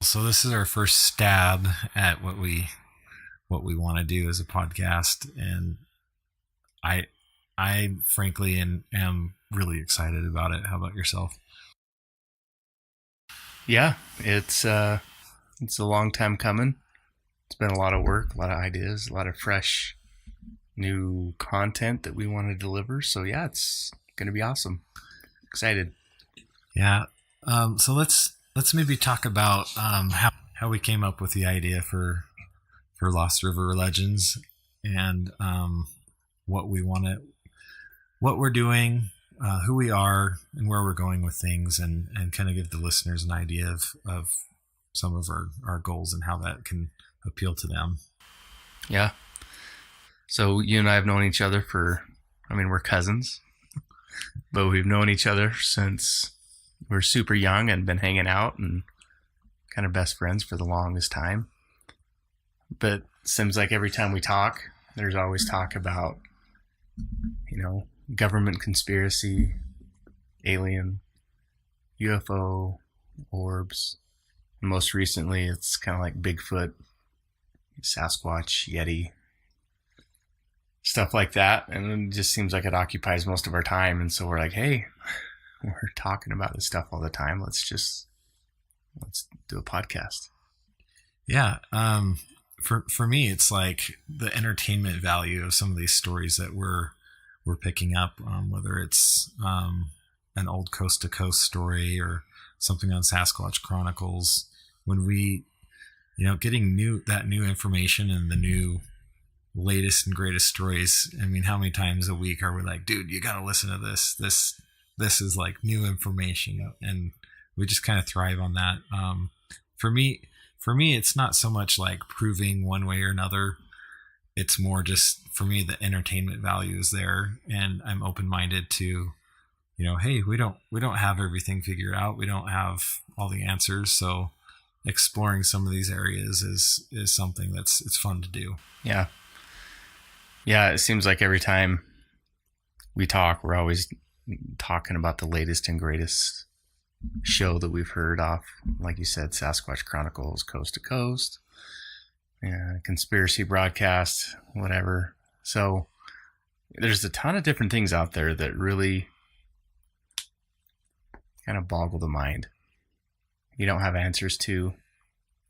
so this is our first stab at what we want to do as a podcast, and I I frankly am really excited about it. How about yourself? Yeah, it's a long time coming. It's been a lot of work, a lot of ideas, a lot of fresh new content that we want to deliver. So yeah, it's gonna be awesome. Excited. Yeah. So let's maybe talk about how we came up with the idea for Lost River Legends, and what we want to what we're doing, who we are, and where we're going with things, and kind of give the listeners an idea of some of our goals and how that can appeal to them. Yeah. So you and I have known each other we're cousins, but we've known each other since we were super young and been hanging out and kind of best friends for the longest time. But seems like every time we talk, there's always talk about, government conspiracy, alien, UFO, orbs. And most recently, it's kind of like Bigfoot, Sasquatch, Yeti, stuff like that. And it just seems like it occupies most of our time. And so we're like, hey, we're talking about this stuff all the time. Let's do a podcast. Yeah. For me, it's like the entertainment value of some of these stories that we're picking up, whether it's an old coast to coast story or something on Sasquatch Chronicles. When we, getting that new information and the new latest and greatest stories. I mean, how many times a week are we like, dude, you got to listen to this. This is like new information, and we just kind of thrive on that. For me, it's not so much like proving one way or another. It's more just, for me, the entertainment value is there, and I'm open-minded to, hey, we don't have everything figured out. We don't have all the answers. So exploring some of these areas is something it's fun to do. Yeah. Yeah. It seems like every time we talk, we're always talking about the latest and greatest show that we've heard off, like you said, Sasquatch Chronicles, Coast to Coast, conspiracy broadcast, whatever. So there's a ton of different things out there that really kind of boggle the mind. You don't have answers to.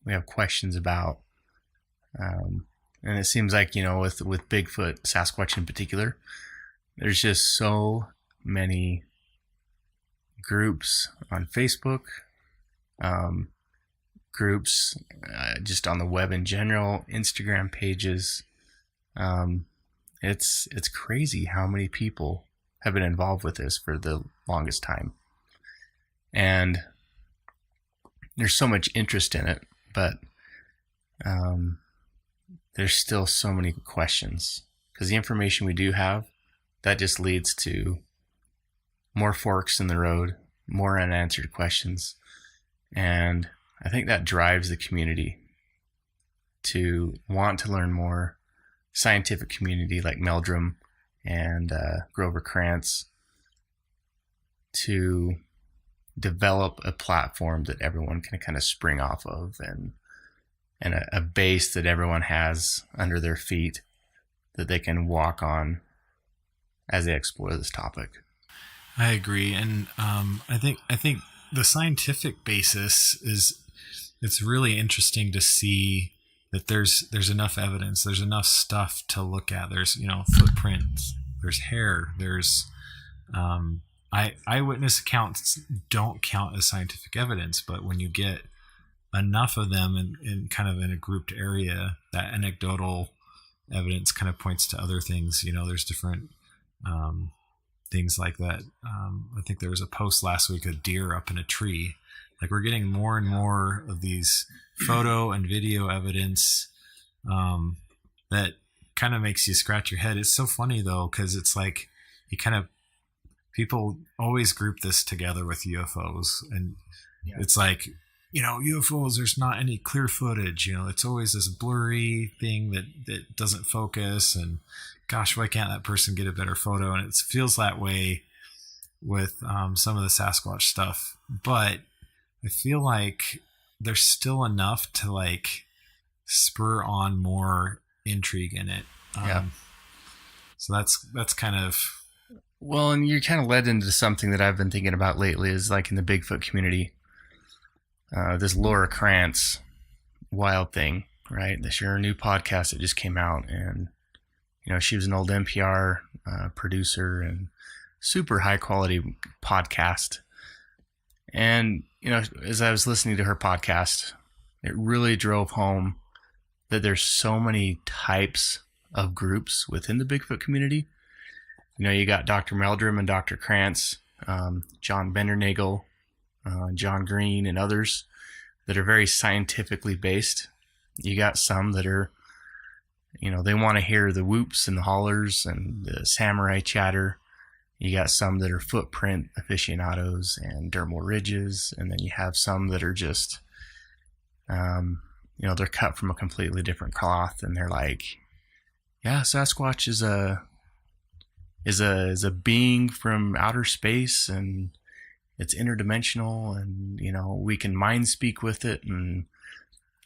We have questions about. And it seems like, with Bigfoot, Sasquatch in particular, there's just so many groups on Facebook, groups just on the web in general, Instagram pages. It's crazy how many people have been involved with this for the longest time. And there's so much interest in it, but there's still so many questions, because the information we do have, that just leads to more forks in the road, more unanswered questions. And I think that drives the community to want to learn more. Scientific community like Meldrum and Grover Krantz, to develop a platform that everyone can kind of spring off of, and a base that everyone has under their feet that they can walk on as they explore this topic. I agree, and I think the scientific basis it's really interesting to see that there's enough evidence, there's enough stuff to look at. There's footprints, there's hair, there's eyewitness accounts don't count as scientific evidence, but when you get enough of them in kind of in a grouped area, that anecdotal evidence kind of points to other things. There's different things like that. I think there was a post last week, a deer up in a tree. Like, we're getting more and more of these photo and video evidence that kind of makes you scratch your head. It's so funny though, because it's like people always group this together with UFOs, and it's like, UFOs, there's not any clear footage. It's always this blurry thing that doesn't focus, and gosh, why can't that person get a better photo? And it feels that way with some of the Sasquatch stuff. But I feel like there's still enough to like spur on more intrigue in it. Yeah. So that's kind of, Well, and you're kind of led into something that I've been thinking about lately is like in the Bigfoot community, this Laura Krantz wild thing, right? This year, a new podcast that just came out, and she was an old NPR producer and super high quality podcast. And as I was listening to her podcast, it really drove home that there's so many types of groups within the Bigfoot community. You got Dr. Meldrum and Dr. Krantz, John Bendernagel, John Green, and others that are very scientifically based. You got some that are, they want to hear the whoops and the hollers and the samurai chatter. You got some that are footprint aficionados and dermal ridges. And then you have some that are just, they're cut from a completely different cloth. And they're like, yeah, Sasquatch is a being from outer space, and it's interdimensional, and we can mind speak with it. And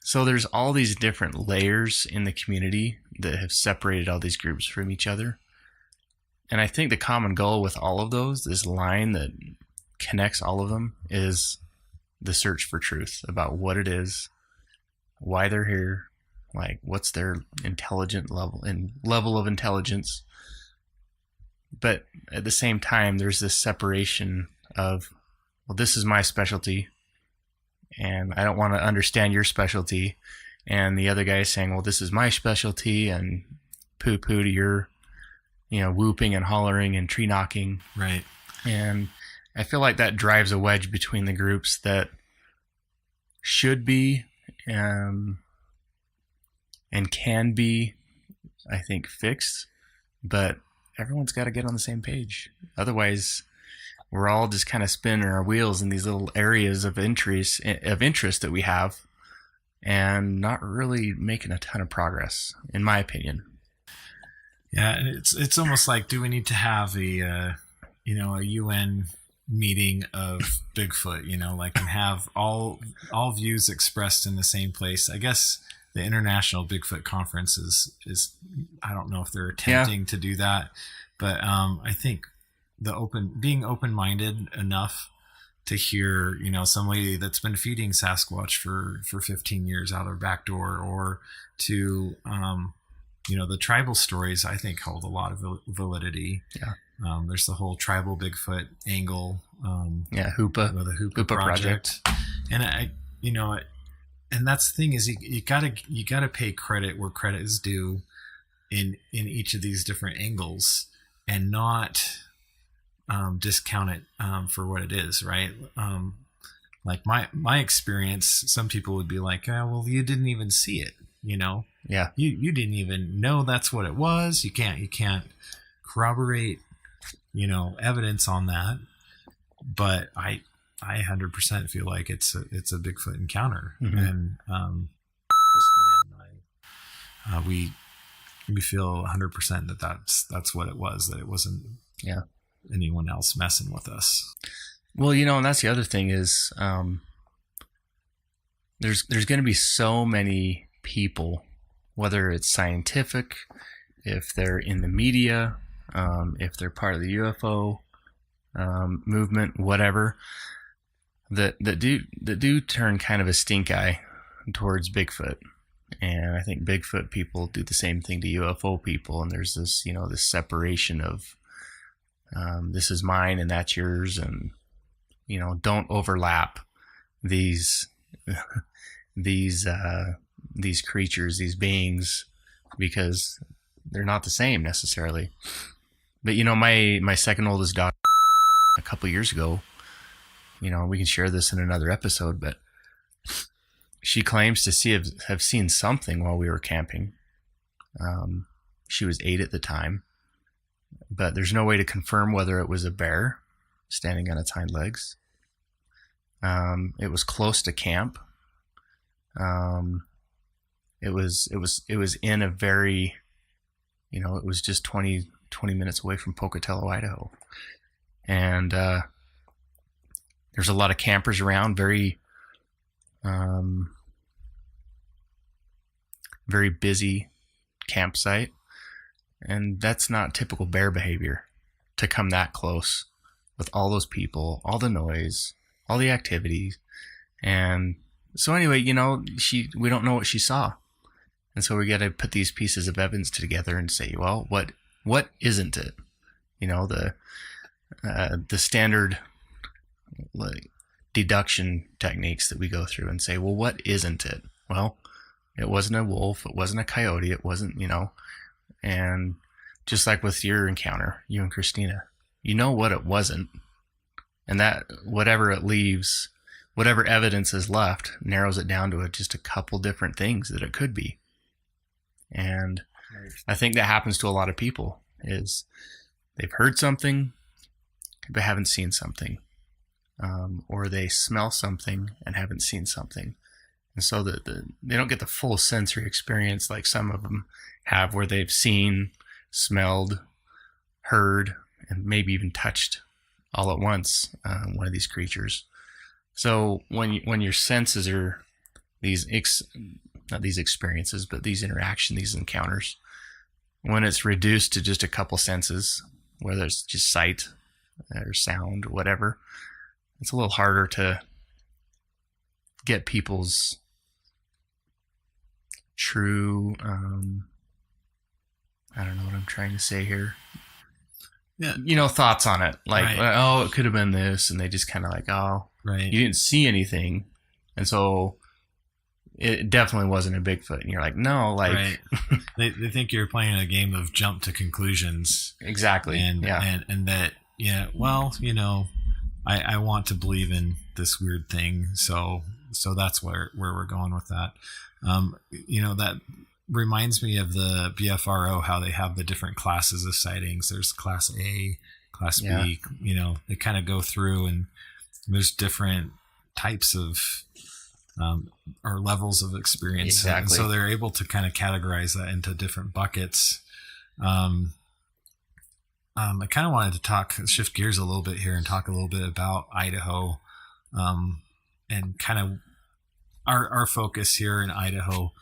so there's all these different layers in the community that have separated all these groups from each other. And I think the common goal with all of those, this line that connects all of them, is the search for truth about what it is, why they're here, like what's their level of intelligence. But at the same time, there's this separation of, well, this is my specialty, and I don't want to understand your specialty. And the other guy is saying, well, this is my specialty, and poo-poo to your, whooping and hollering and tree knocking. right. And I feel like that drives a wedge between the groups that should be and can be, I think, fixed. But everyone's got to get on the same page. Otherwise, we're all just kind of spinning our wheels in these little areas of interest that we have, and not really making a ton of progress, in my opinion. Yeah, it's almost like, do we need to have a UN meeting of Bigfoot? And have all views expressed in the same place? I guess the International Bigfoot Conference is I don't know if they're attempting to do that, but I think being open-minded enough to hear, some lady that's been feeding Sasquatch for 15 years out her back door, or to the tribal stories, I think hold a lot of validity. Yeah. There's the whole tribal Bigfoot angle. Hoopa, the Hoopa Project. And and that's the thing is you gotta pay credit where credit is due in each of these different angles, and not discount it for what it is, right? Like my experience, some people would be like, oh, well, you didn't even see it, Yeah. You didn't even know that's what it was. You can't corroborate, evidence on that. But I 100% feel like it's a Bigfoot encounter. Mm-hmm. And Christina and I, we feel 100% that that's what it was. That it wasn't anyone else messing with us. Well, and that's the other thing is there's going to be so many people, whether it's scientific, if they're in the media, if they're part of the UFO movement, whatever, that do turn kind of a stink eye towards Bigfoot. And I think Bigfoot people do the same thing to UFO people. And there's this, this separation of this is mine and that's yours. And, don't overlap these creatures, these beings, because they're not the same necessarily. But, my second oldest daughter, a couple years ago, we can share this in another episode, but she claims to have seen something while we were camping. She was 8 at the time, but there's no way to confirm whether it was a bear standing on its hind legs. It was close to camp. It was in a very, it was just 20 minutes away from Pocatello, Idaho. And there's a lot of campers around, very Um, very busy campsite. And that's not typical bear behavior to come that close with all those people, all the noise, all the activities. And so anyway, we don't know what she saw. And so we got to put these pieces of evidence together and say, well, what isn't it? The standard deduction techniques that we go through and say, well, what isn't it? Well, it wasn't a wolf. It wasn't a coyote. It wasn't, and just like with your encounter, you and Christina, what it wasn't. And that whatever it leaves, whatever evidence is left, narrows it down to just a couple different things that it could be. And I think that happens to a lot of people is they've heard something, but haven't seen something. Or they smell something and haven't seen something. And so they don't get the full sensory experience like some of them have, where they've seen, smelled, heard, and maybe even touched all at once one of these creatures. So when your senses are not these experiences, but these these encounters, when it's reduced to just a couple senses, whether it's just sight or sound, whatever, it's a little harder to get people's true, I don't know what I'm trying to say here. Yeah. Thoughts on it. Like, right. Oh, it could have been this. And they just kind of like, oh, right. You didn't see anything. And so it definitely wasn't a Bigfoot. And you're like, no, like. Right. they think you're playing a game of jump to conclusions. Exactly. And that, well, I want to believe in this weird thing. So that's where we're going with that. That reminds me of the BFRO, how they have the different classes of sightings. There's class A, class B, they kind of go through, and there's different types of, or levels of experience. Exactly. And so they're able to kind of categorize that into different buckets. I kind of wanted to shift gears a little bit here and talk a little bit about Idaho, and kind of our focus here in Idaho.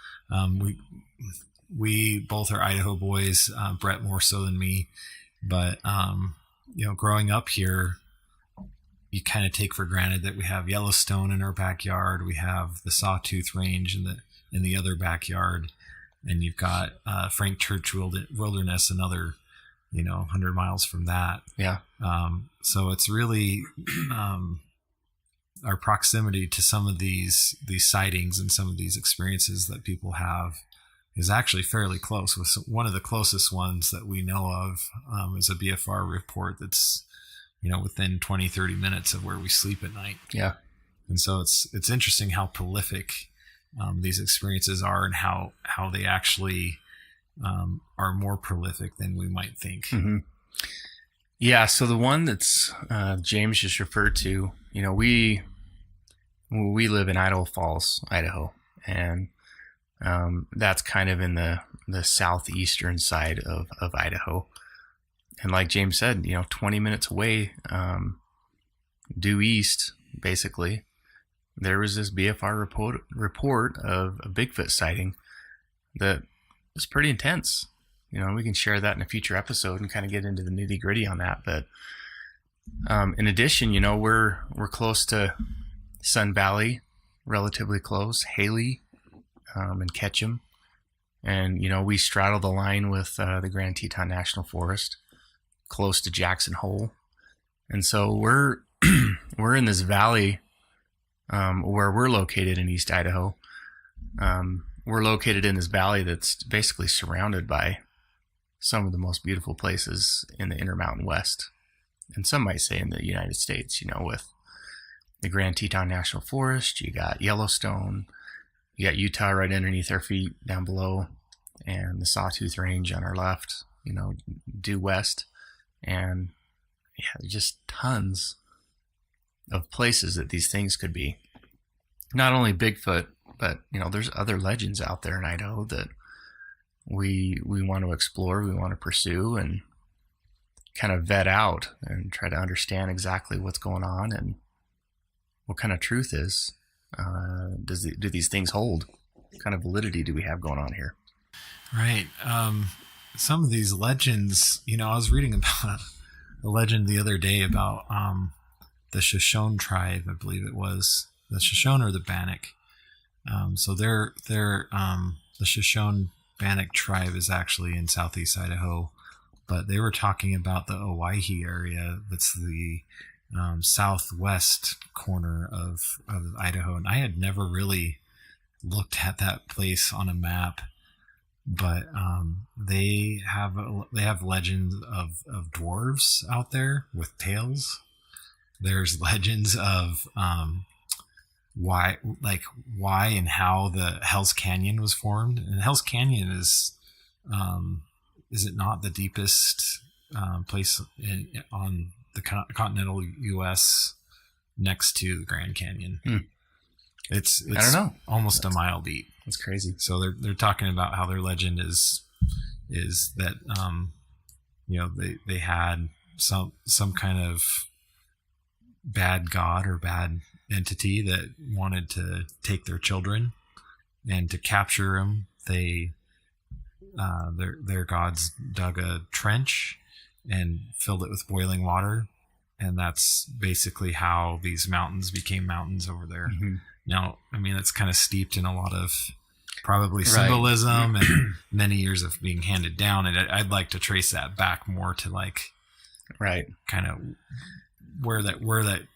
We both are Idaho boys, Brett more so than me, but growing up here, you kind of take for granted that we have Yellowstone in our backyard. We have the Sawtooth Range in the other backyard, and you've got Frank Church Wilderness, another 100 miles from that. Yeah. So it's really our proximity to some of these sightings and some of these experiences that people have is actually fairly close. With one of the closest ones that we know of is a BFR report that's within 20-30 minutes of where we sleep at night. Yeah. And so it's interesting how prolific these experiences are, and how they actually are more prolific than we might think. Mm-hmm. Yeah. So the one that's James just referred to, we live in Idaho Falls, Idaho, and that's kind of in the southeastern side of Idaho. And like James said, 20 minutes away, due east, basically, there was this BFR report of a Bigfoot sighting that was pretty intense. We can share that in a future episode and kind of get into the nitty gritty on that. But in addition, we're close to Sun Valley, relatively close, Haley, and Ketchum. And, we straddle the line with the Grand Teton National Forest, close to Jackson Hole. And so we're in this valley where we're located in East Idaho. We're located in this valley that's basically surrounded by some of the most beautiful places in the Intermountain West, and some might say in the United States, with the Grand Teton National Forest. You got Yellowstone, you got Utah right underneath our feet down below, and the Sawtooth Range on our left, due west. And yeah, just tons of places that these things could be. Not only Bigfoot, but there's other legends out there in Idaho that we want to explore, we want to pursue, and kind of vet out and try to understand exactly what's going on and what kind of truth is. Do these things hold? What kind of validity do we have going on here? Right. Some of these legends, I was reading about a legend the other day about the Shoshone tribe, I believe it was the Shoshone or the Bannock. So the Shoshone Bannock tribe is actually in southeast Idaho, but they were talking about the Owyhee area. That's the southwest corner of Idaho, and I had never really looked at that place on a map. But they have legends of dwarves out there with tails. There's legends of why and how the Hell's Canyon was formed. And Hell's Canyon is it not the deepest place on the continental U.S. next to the Grand Canyon? It's I don't know, almost a mile deep. That's crazy. So they're talking about how their legend is that they had some kind of bad god or bad entity that wanted to take their children, and to capture them, their gods dug a trench and filled it with boiling water, and that's basically how these mountains became mountains over there. Mm-hmm. Now, I mean, it's kind of steeped in a lot of probably symbolism and many years of being handed down, and I'd like to trace that back more to kind of where that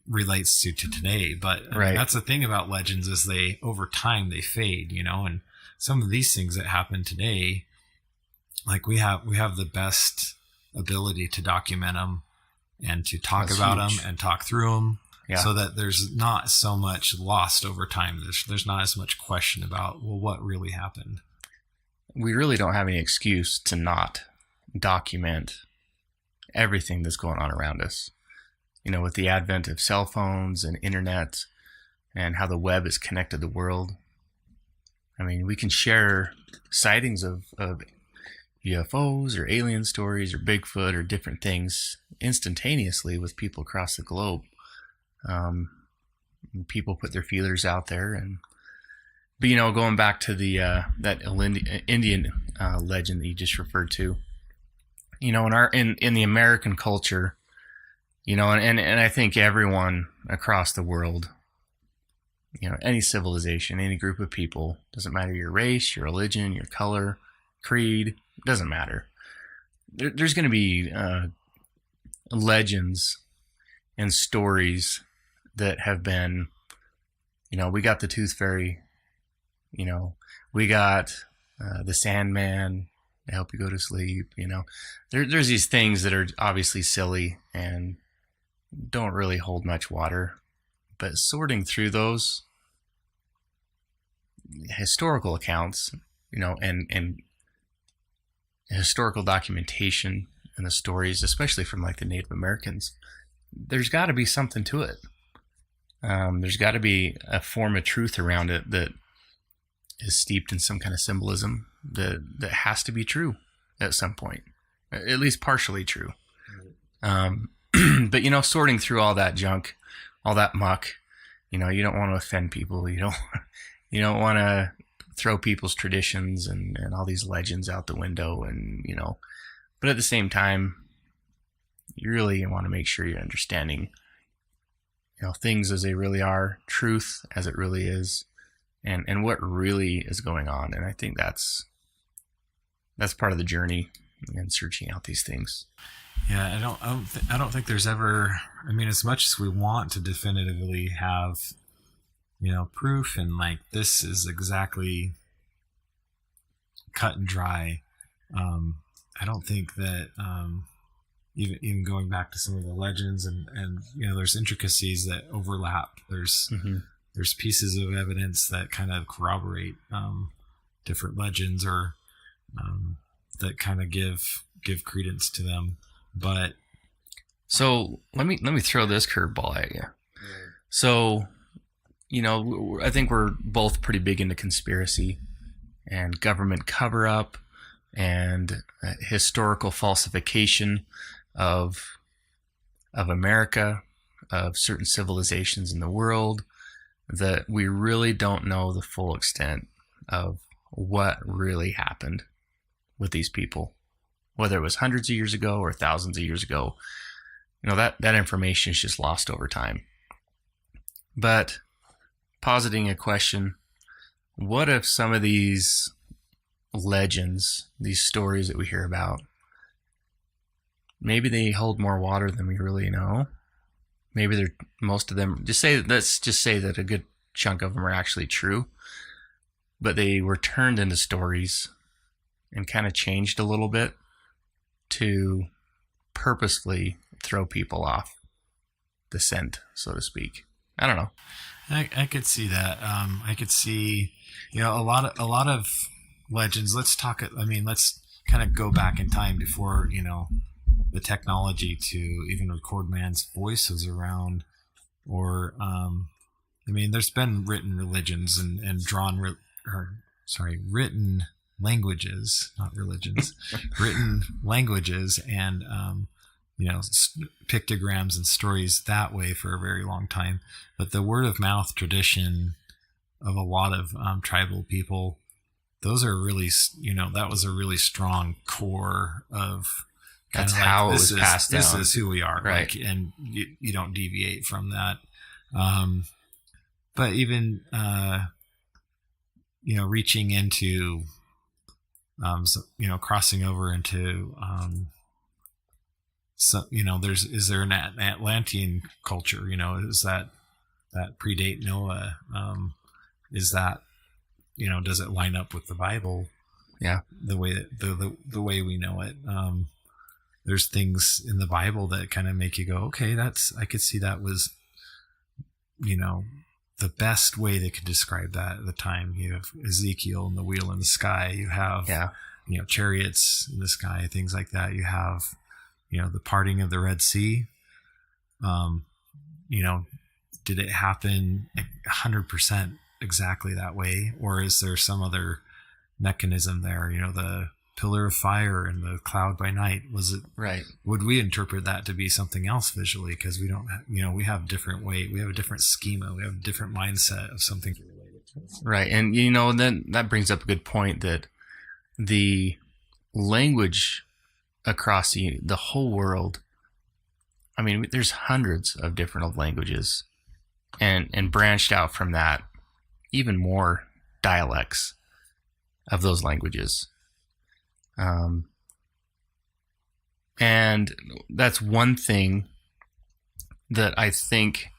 relates to today. But that's the thing about legends, is they over time they fade, and some of these things that happen today, like we have the best ability to document them and to talk about them and talk through them. Yeah. So that there's not so much lost over time. There's not as much question about, well, what really happened. We really don't have any excuse to not document everything that's going on around us. With the advent of cell phones and internet and how the web has connected the world. I mean, we can share sightings of UFOs or alien stories or Bigfoot or different things instantaneously with people across the globe. People put their feelers out there, but going back to the that Indian legend that you just referred to, in the American culture, and I think everyone across the world, any civilization, any group of people, doesn't matter your race, your religion, your color, creed, doesn't matter. There's going to be legends and stories that have been, we got the Tooth Fairy, we got the Sandman to help you go to sleep. There's these things that are obviously silly and don't really hold much water, but sorting through those historical accounts, and historical documentation and the stories, especially from the Native Americans, there's got to be something to it. There's got to be a form of truth around it that is steeped in some kind of symbolism that has to be true at some point, at least partially true. But sorting through all that junk, all that muck, you don't want to offend people. You don't want to throw people's traditions and all these legends out the window, but at the same time, you really want to make sure you're understanding, things as they really are, truth as it really is, and what really is going on. And I think that's part of the journey in searching out these things. Yeah, I don't think there's ever. I mean, as much as we want to definitively have, proof and this is exactly cut and dry. I don't think that. Even going back to some of the legends and there's intricacies that overlap. There's pieces of evidence that kind of corroborate different legends or that kind of give credence to them. But so let me throw this curveball at you. So I think we're both pretty big into conspiracy and government cover up and historical falsification of America, of certain civilizations in the world, that we really don't know the full extent of what really happened with these people, whether it was hundreds of years ago or thousands of years ago. That information is just lost over time. But positing a question, what if some of these legends, these stories that we hear about, maybe they hold more water than we really know? Maybe most of them, let's just say that a good chunk of them are actually true, but they were turned into stories and kind of changed a little bit to purposefully throw people off the scent, so to speak. I don't know. I could see that. I could see, a lot of legends. Let's kind of go back in time before, the technology to even record man's voice was around, or, there's been written religions and written languages, not religions, written languages and, pictograms and stories that way for a very long time. But the word of mouth tradition of a lot of tribal people, those are really, that was a really strong core of. That's how it was passed down. This is who we are, right? And you don't deviate from that. But even reaching into, crossing over into, is there an Atlantean culture? Is that predate Noah? Is that does it line up with the Bible? Yeah, the way that the way we know it. There's things in the Bible that kind of make you go, okay, I could see that was, the best way they could describe that at the time. You have Ezekiel and the wheel in the sky. You have, chariots in the sky, things like that. You have, the parting of the Red Sea. Did it happen 100% exactly that way? Or is there some other mechanism there? The pillar of fire and the cloud by night, was it right? Would we interpret that to be something else visually? Because we don't we have different way, we have a different schema, we have a different mindset of something related to it. Right. And then that brings up a good point, that the language across the whole world, there's hundreds of different languages, and branched out from that, even more dialects of those languages. And that's one thing that I think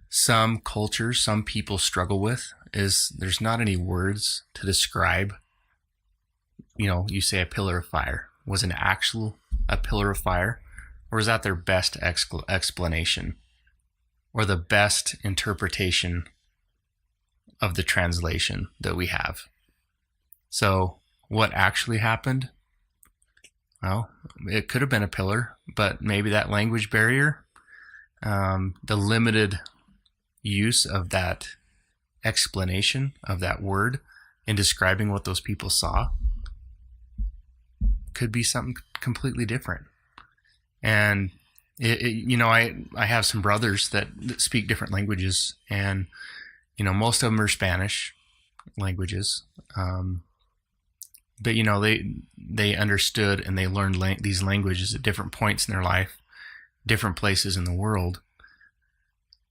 some cultures, some people struggle with, is there's not any words to describe. You say a pillar of fire. Was it a pillar of fire? Or is that their best explanation? Or the best interpretation of the translation that we have? So what actually happened? Well, it could have been a pillar, but maybe that language barrier, the limited use of that explanation of that word in describing what those people saw, could be something completely different. And I have some brothers that speak different languages, and most of them are Spanish languages. But they understood and they learned these languages at different points in their life, different places in the world.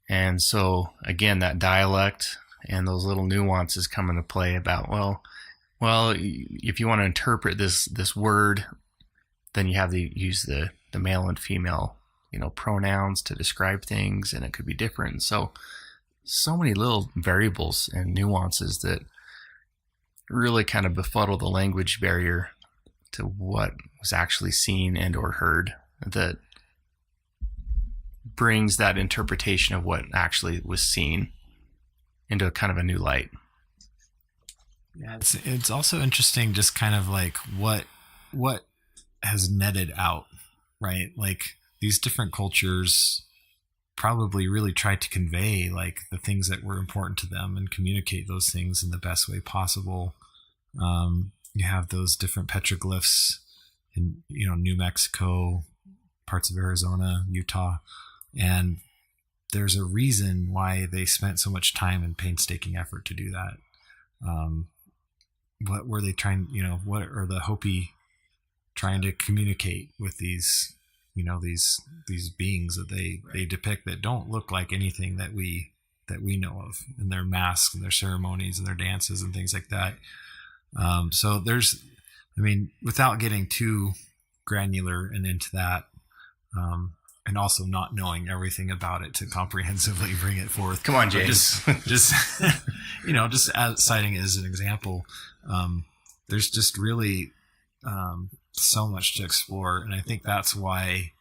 And so again, that dialect and those little nuances come into play about, well, if you want to interpret this word, then you have to use the male and female, pronouns to describe things, and it could be different. So many little variables and nuances that really kind of befuddle the language barrier to what was actually seen and or heard, that brings that interpretation of what actually was seen into a kind of a new light. Yeah, it's also interesting, just kind of like what has netted out, right? Like these different cultures probably really tried to convey like the things that were important to them and communicate those things in the best way possible. You have those different petroglyphs in New Mexico, parts of Arizona, Utah, and there's a reason why they spent so much time and painstaking effort to do that. What were they trying, what are the Hopi trying to communicate with these, these beings that they depict that don't look like anything that we know of, in their masks and their ceremonies and their dances and things like that. So there's, without getting too granular and into that, and also not knowing everything about it to comprehensively bring it forth. Come on, James. Just just as citing it as an example, there's just really so much to explore, and I think that's why.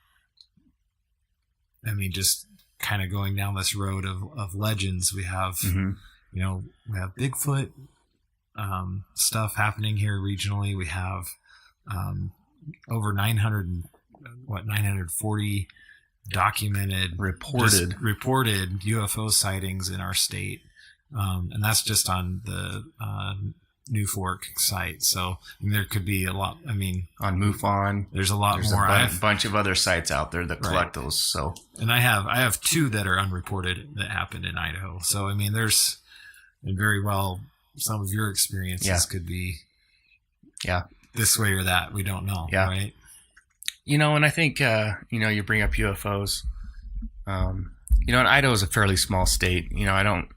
Just kind of going down this road of legends, we have, we have Bigfoot stuff happening here regionally. We have over 940 documented reported UFO sightings in our state, and that's just on the New Fork site. So there could be a lot. On MUFON, there's a lot more. A bunch of other sites out there that collect those. So, and I have two that are unreported that happened in Idaho. So there's, and very well, some of your experiences could be this way or that. We don't know. Yeah. Right. And I think you bring up UFOs. And Idaho is a fairly small state. I don't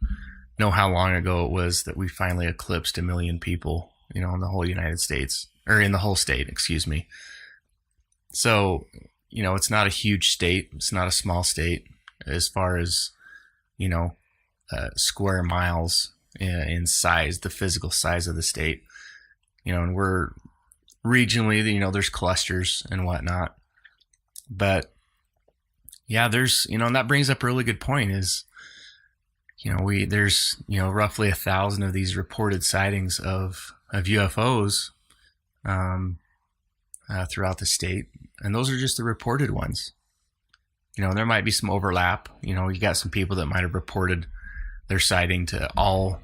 know how long ago it was that we finally eclipsed 1 million people, in the whole United States, or in the whole state, excuse me. So, it's not a huge state. It's not a small state as far as, square miles in size, the physical size of the state, and we're regionally, there's clusters and whatnot, but there's, and that brings up a really good point is, there's, roughly 1,000 of these reported sightings of UFOs throughout the state. And those are just the reported ones. There might be some overlap. You got some people that might have reported their sighting to all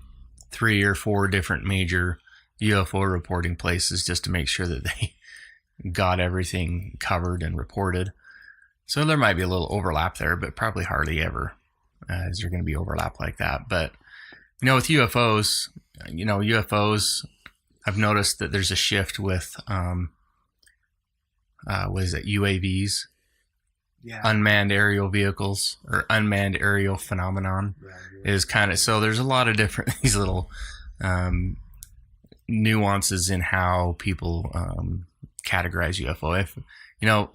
3 or 4 different major UFO reporting places just to make sure that they got everything covered and reported. So there might be a little overlap there, but probably hardly ever. Is there going to be overlap like that? But, with UFOs, I've noticed that there's a shift with, what is it, UAVs? Yeah. Unmanned aerial vehicles, or unmanned aerial phenomenon is kind of, so there's a lot of different, these little nuances in how people categorize UFO. If,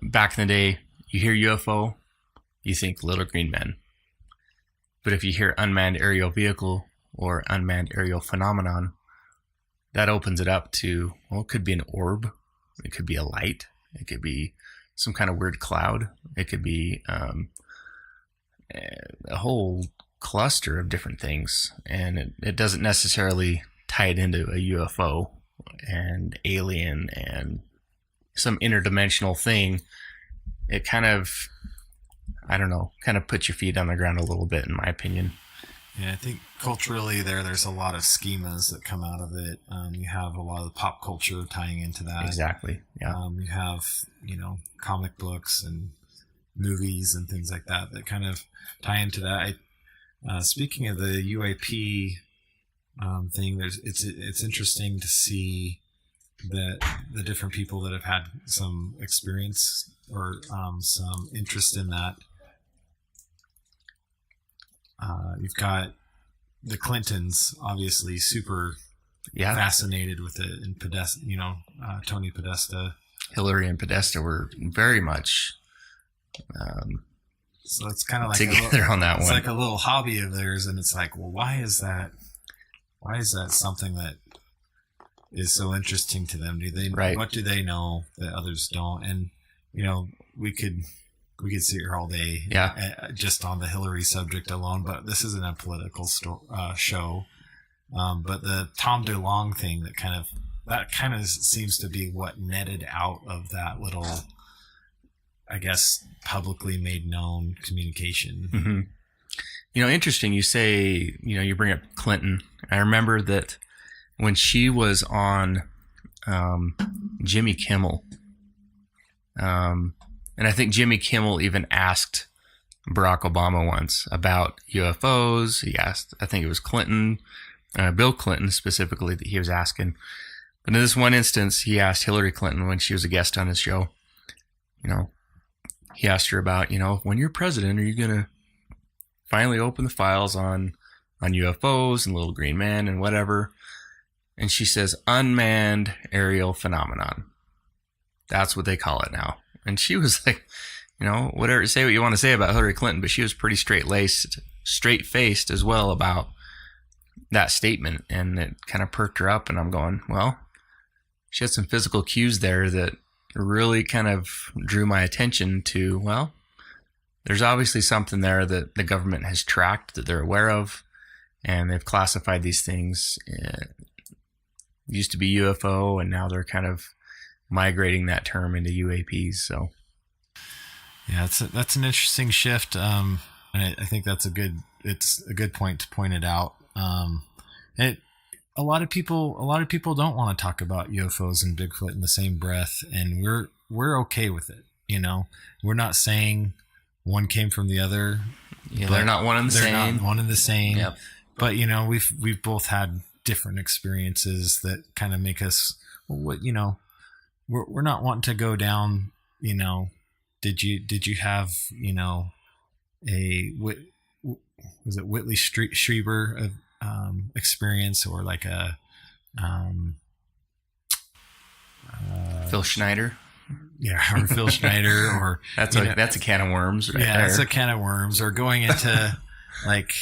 back in the day, you hear UFO, you think little green men. But if you hear unmanned aerial vehicle or unmanned aerial phenomenon, that opens it up to, it could be an orb. It could be a light. It could be some kind of weird cloud. It could be a whole cluster of different things. And it doesn't necessarily tie it into a UFO and alien and some interdimensional thing. It kind of, puts your feet on the ground a little bit, in my opinion. Yeah, I think culturally there's a lot of schemas that come out of it. You have a lot of the pop culture tying into that. Exactly, yeah. You have, comic books and movies and things like that kind of tie into that. Speaking of the UAP thing, it's interesting to see that the different people that have had some experience or some interest in that. You've got the Clintons, obviously super fascinated with it, and Podesta, Tony Podesta, Hillary and Podesta were very much. So it's kind of like together on that one. It's like a little hobby of theirs, and it's like, well, why is that? Why is that something that is so interesting to them? What do they know that others don't? And we could sit here all day, just on the Hillary subject alone. But this isn't a political show. But the Tom DeLonge thing, that kind of seems to be what netted out of that little, I guess, publicly made known communication. Mm-hmm. Interesting. You say, you bring up Clinton. I remember that when she was on Jimmy Kimmel, and I think Jimmy Kimmel even asked Barack Obama once about UFOs. He asked, I think it was Clinton, Bill Clinton specifically, that he was asking. But in this one instance, he asked Hillary Clinton when she was a guest on his show, he asked her about, when you're president, are you going to finally open the files on UFOs and little green men and whatever? And she says, unmanned aerial phenomenon. That's what they call it now. And she was like, whatever, say what you want to say about Hillary Clinton, but she was pretty straight-faced as well about that statement. And it kind of perked her up. And I'm going, well, she had some physical cues there that really kind of drew my attention to, well, there's obviously something there that the government has tracked, that they're aware of, and they've classified these things. Used to be UFO, and now they're kind of migrating that term into UAPs. So, yeah, that's an interesting shift, and I think it's a good point to point it out. A lot of people don't want to talk about UFOs and Bigfoot in the same breath, and we're okay with it. We're not saying one came from the other. Yeah, they're not one and the same. They're not one and the same. Yep. But we've both had different experiences that kind of make us, we're not wanting to go down. Did you have was it Whitley Strieber experience, or like a Phil Schneider? Yeah, or Phil Schneider, or that's a can of worms, right? Yeah, there. That's a can of worms. Or going into like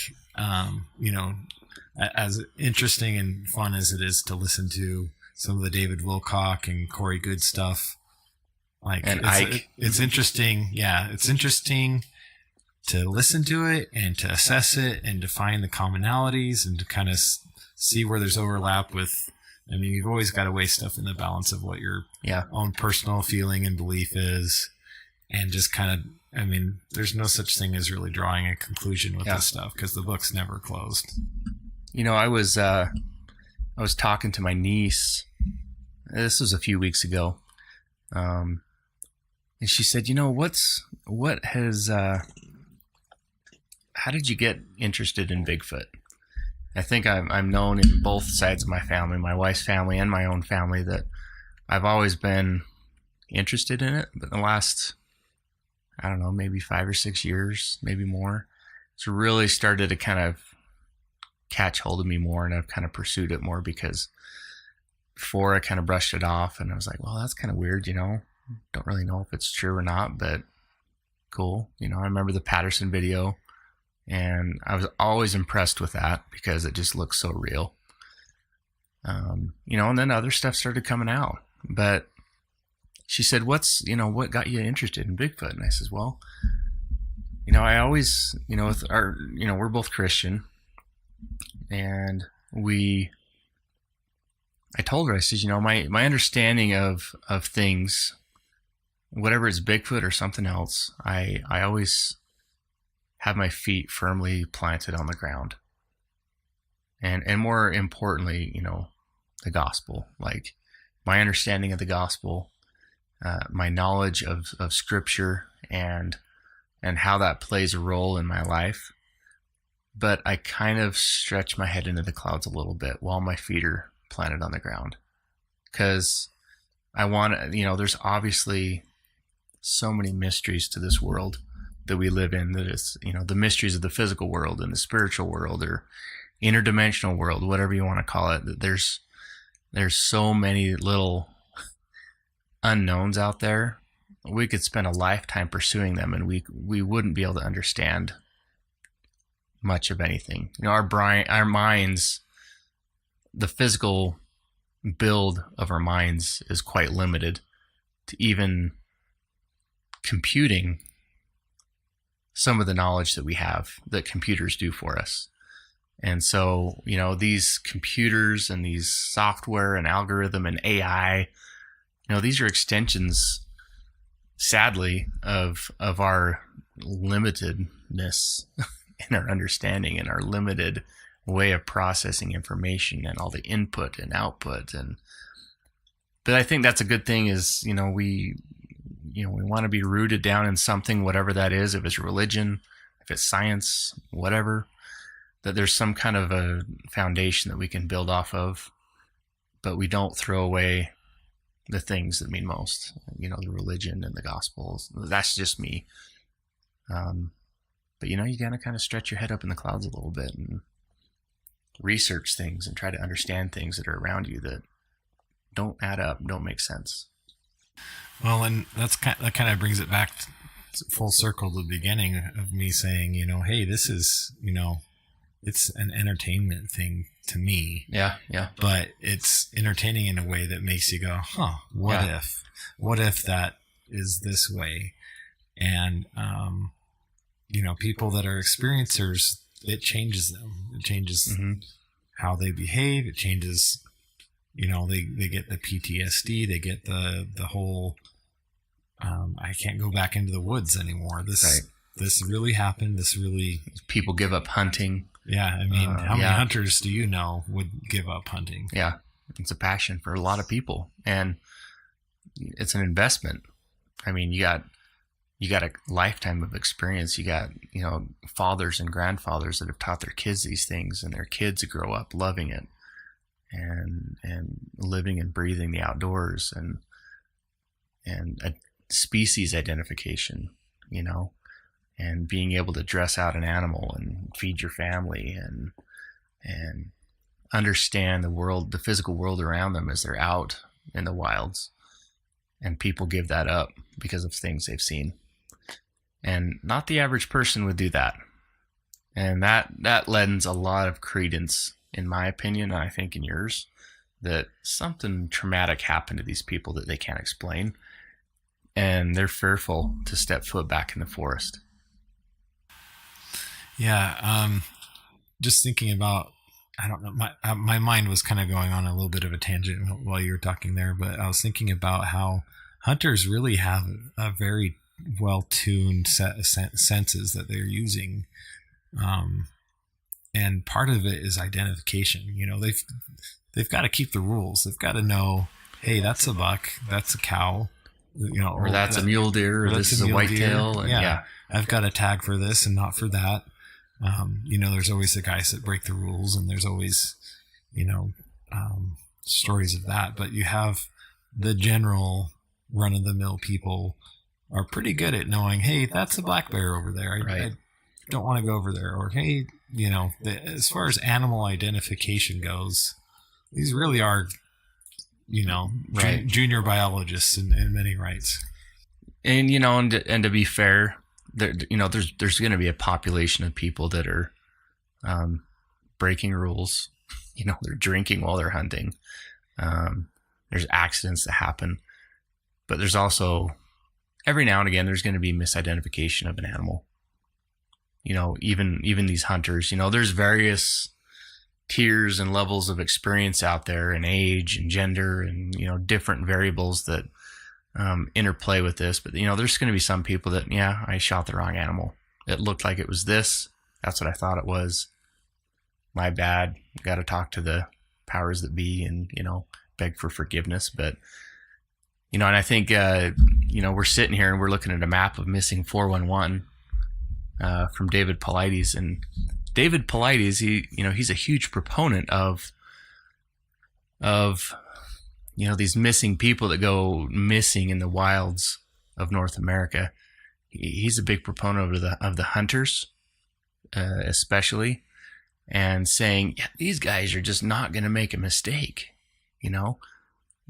as interesting and fun as it is to listen to some of the David Wilcock and Corey Good stuff, and Ike. It's interesting. Yeah, it's interesting to listen to it and to assess it and to find the commonalities and to kind of see where there's overlap with. I mean, you've always got to weigh stuff in the balance of what your own personal feeling and belief is, and just kind of. I mean, there's no such thing as really drawing a conclusion with this stuff because the book's never closed. I was talking to my niece. This was a few weeks ago, and she said, how did you get interested in Bigfoot? I think I'm known in both sides of my family, my wife's family and my own family, that I've always been interested in it. But in the last, I don't know, maybe 5 or 6 years, maybe more, it's really started to kind of catch hold of me more, and I've kind of pursued it more, because before I kind of brushed it off and I was like, well, that's kind of weird, don't really know if it's true or not, but cool. I remember the Patterson video, and I was always impressed with that because it just looks so real. And then other stuff started coming out. But she said, what got you interested in Bigfoot? And I says, well, I always, with our, we're both Christian, and I told her, I says, my understanding of things, whatever it's Bigfoot or something else, I always have my feet firmly planted on the ground. And more importantly, the gospel, like my understanding of the gospel, my knowledge of scripture and how that plays a role in my life. But I kind of stretch my head into the clouds a little bit while my feet are planted on the ground. Because I want to, there's obviously so many mysteries to this world that we live in, that is, the mysteries of the physical world and the spiritual world or interdimensional world, whatever you want to call it, that there's so many little unknowns out there. We could spend a lifetime pursuing them, and we wouldn't be able to understand much of anything. Our minds, the physical build of our minds is quite limited to even computing some of the knowledge that we have, that computers do for us. And so, these computers and these software and algorithm and AI, these are extensions, sadly, of our limitedness in our understanding and our limited way of processing information and all the input and output. But I think that's a good thing is, we want to be rooted down in something, whatever that is, if it's religion, if it's science, whatever, that there's some kind of a foundation that we can build off of, but we don't throw away the things that mean most, the religion and the gospels. That's just me. But you gotta kind of stretch your head up in the clouds a little bit and research things and try to understand things that are around you that don't add up, don't make sense. Well, and that kind of brings it back full circle to the beginning of me saying, hey, this is, it's an entertainment thing to me. Yeah. But it's entertaining in a way that makes you go, what if that is this way? And, people that are experiencers, it changes them. It changes how they behave. It changes, they get the PTSD. They get the whole, I can't go back into the woods anymore. This really happened. People give up hunting. Yeah. I mean, how many hunters do you know would give up hunting? Yeah. It's a passion for a lot of people, and it's an investment. I mean, you got a lifetime of experience. You got, fathers and grandfathers that have taught their kids these things, and their kids grow up loving it and living and breathing the outdoors and a species identification, and being able to dress out an animal and feed your family and understand the world, the physical world around them as they're out in the wilds. And people give that up because of things they've seen. And not the average person would do that. And that lends a lot of credence, in my opinion, and I think in yours, that something traumatic happened to these people that they can't explain. And they're fearful to step foot back in the forest. Yeah. Just thinking about, I don't know, my mind was kind of going on a little bit of a tangent while you were talking there, but I was thinking about how hunters really have a very well-tuned set of senses that they're using. And part of it is identification. They've got to keep the rules. They've got to know, hey, that's a buck, that's a cow, or that's a mule deer, or this is a whitetail. Yeah. I've got a tag for this and not for that. There's always the guys that break the rules, and there's always, stories of that. But you have the general run-of-the-mill people are pretty good at knowing, hey, that's a black bear over there. I don't want to go over there. Or, hey, as far as animal identification goes, these really are, junior biologists in many rights. And, and to be fair, there's going to be a population of people that are breaking rules. They're drinking while they're hunting. There's accidents that happen. But there's also, every now and again, there's going to be misidentification of an animal. Even these hunters, there's various tiers and levels of experience out there, and age and gender and, different variables that interplay with this. But, there's going to be some people that, I shot the wrong animal. It looked like it was this. That's what I thought it was. My bad. Got to talk to the powers that be and, beg for forgiveness. But, and I think, we're sitting here and we're looking at a map of missing 411 from David Paulides. And David Paulides, he's a huge proponent of these missing people that go missing in the wilds of North America. He's a big proponent of the hunters, especially, and saying, these guys are just not going to make a mistake.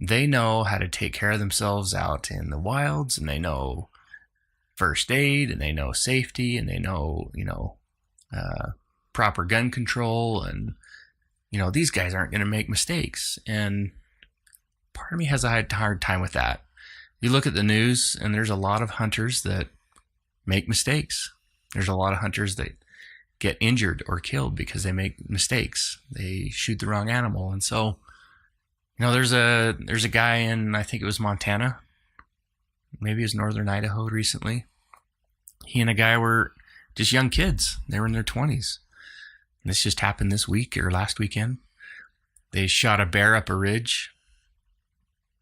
They know how to take care of themselves out in the wilds, and they know first aid, and they know safety, and they know, proper gun control, and, these guys aren't going to make mistakes. And part of me has a hard time with that. You look at the news, and there's a lot of hunters that make mistakes. There's a lot of hunters that get injured or killed because they make mistakes. They shoot the wrong animal. And so, there's a guy in, I think it was Montana, maybe it was northern Idaho recently. He and a guy were just young kids. They were in their 20s. And this just happened this week or last weekend. They shot a bear up a ridge,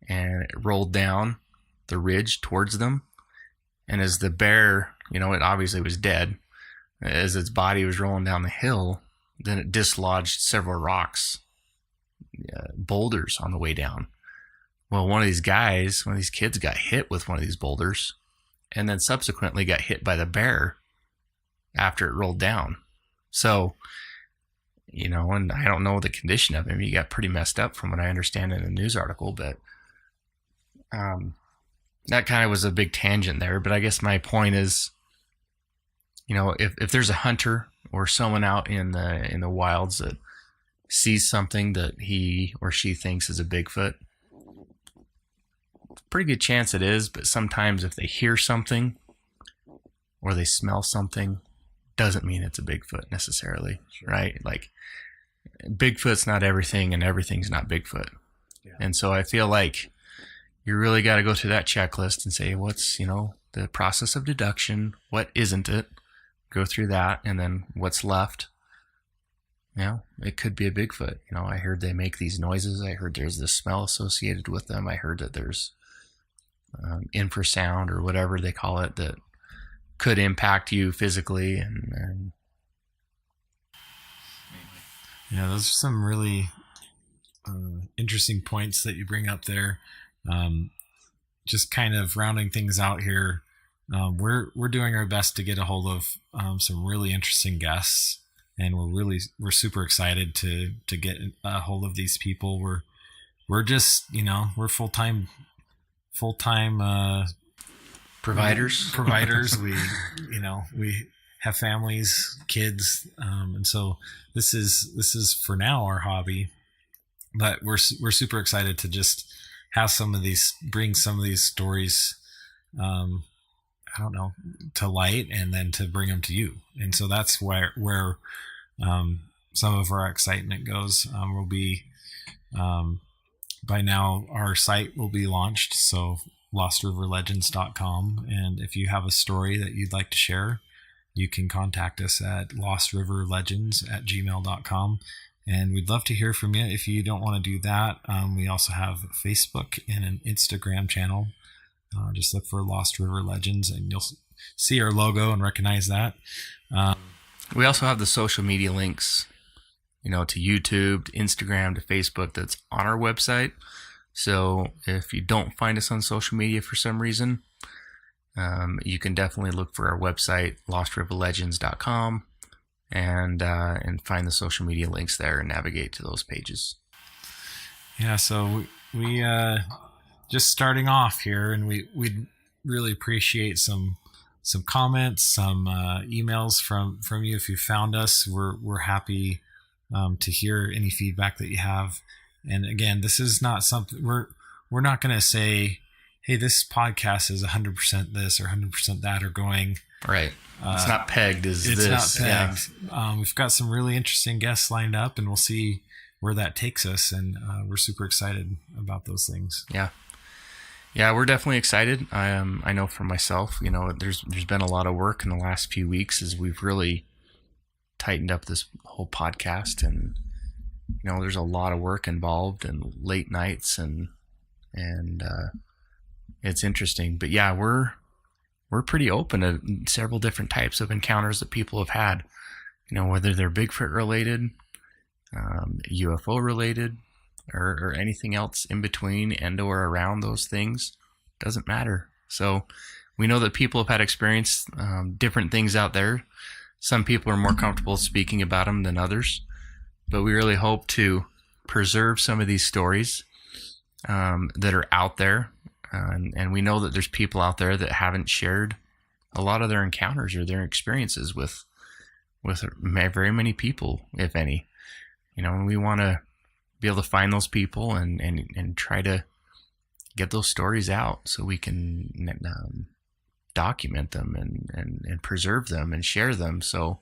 and it rolled down the ridge towards them. And as the bear, it obviously was dead. As its body was rolling down the hill, then it dislodged several rocks, boulders on the way down. Well, one of these kids got hit with one of these boulders and then subsequently got hit by the bear after it rolled down. So, and I don't know the condition of him. He got pretty messed up from what I understand in a news article, but that kind of was a big tangent there. But I guess my point is, if there's a hunter or someone out in the wilds that sees something that he or she thinks is a Bigfoot, pretty good chance it is. But sometimes if they hear something or they smell something, doesn't mean it's a Bigfoot necessarily, sure. Right? Like, Bigfoot's not everything and everything's not Bigfoot. Yeah. And so I feel like you really got to go through that checklist and say, what's, the process of deduction? What isn't it? Go through that. And then what's left? It could be a Bigfoot. I heard they make these noises. I heard there's this smell associated with them. I heard that there's infrasound or whatever they call it that could impact you physically. And yeah, those are some really interesting points that you bring up there. Just kind of rounding things out here, we're doing our best to get a hold of some really interesting guests, and we're super excited to get a hold of these people. We're just we're full-time providers. We have families, kids, and so this is for now our hobby, but we're super excited to just have bring some of these stories, to light, and then to bring them to you. And so that's where some of our excitement goes. We'll be, by now our site will be launched. So lostriverlegends.com. And if you have a story that you'd like to share, you can contact us at lostriverlegends@gmail.com. And we'd love to hear from you. If you don't want to do that, we also have Facebook and an Instagram channel. Just look for Lost River Legends and you'll see our logo and recognize that. We also have the social media links, to YouTube, to Instagram, to Facebook that's on our website. So if you don't find us on social media for some reason, you can definitely look for our website, lostriverlegends.com, and find the social media links there and navigate to those pages. Yeah, so we just starting off here, and we'd really appreciate some comments, some emails from you. If you found us, we're happy to hear any feedback that you have. And again, this is not something we're not going to say, hey, this podcast is 100% this or 100% that, or going right. It's not pegged as it's this. It's not pegged. Yeah. We've got some really interesting guests lined up, and we'll see where that takes us. And we're super excited about those things. Yeah. Yeah, we're definitely excited. I know for myself, there's been a lot of work in the last few weeks as we've really tightened up this whole podcast, and there's a lot of work involved and late nights and it's interesting. But yeah, we're pretty open to several different types of encounters that people have had, whether they're Bigfoot related, UFO related, or anything else in between and or around those things. Doesn't matter. So we know that people have had experience different things out there. Some people are more comfortable speaking about them than others, but we really hope to preserve some of these stories that are out there. And we know that there's people out there that haven't shared a lot of their encounters or their experiences with very many people, if any. And we want to be able to find those people and try to get those stories out so we can document them and preserve them and share them so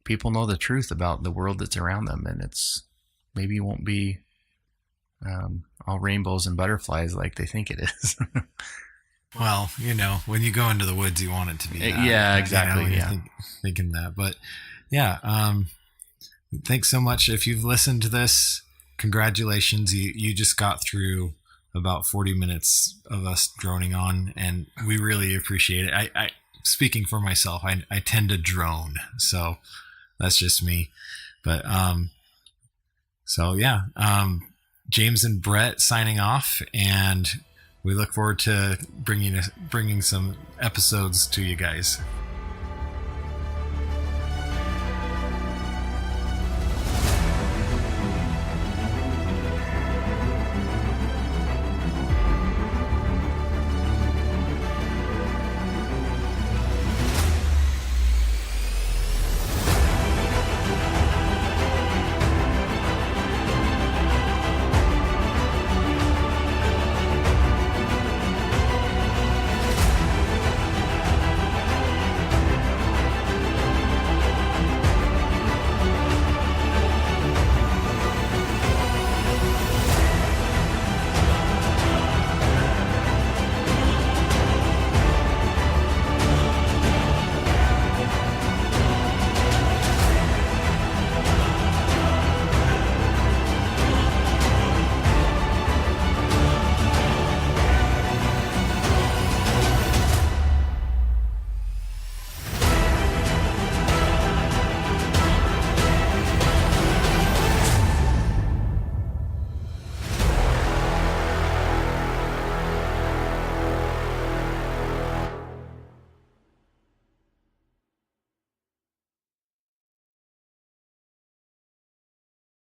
people know the truth about the world that's around them. And maybe it won't be all rainbows and butterflies like they think it is. Well, when you go into the woods, you want it to be that. Yeah, exactly. Thinking that. But yeah, thanks so much. If you've listened to this, congratulations. You just got through about 40 minutes of us droning on, and we really appreciate it. I speaking for myself, I tend to drone, so that's just me. But so yeah, James and Brett signing off, and we look forward to bringing some episodes to you guys.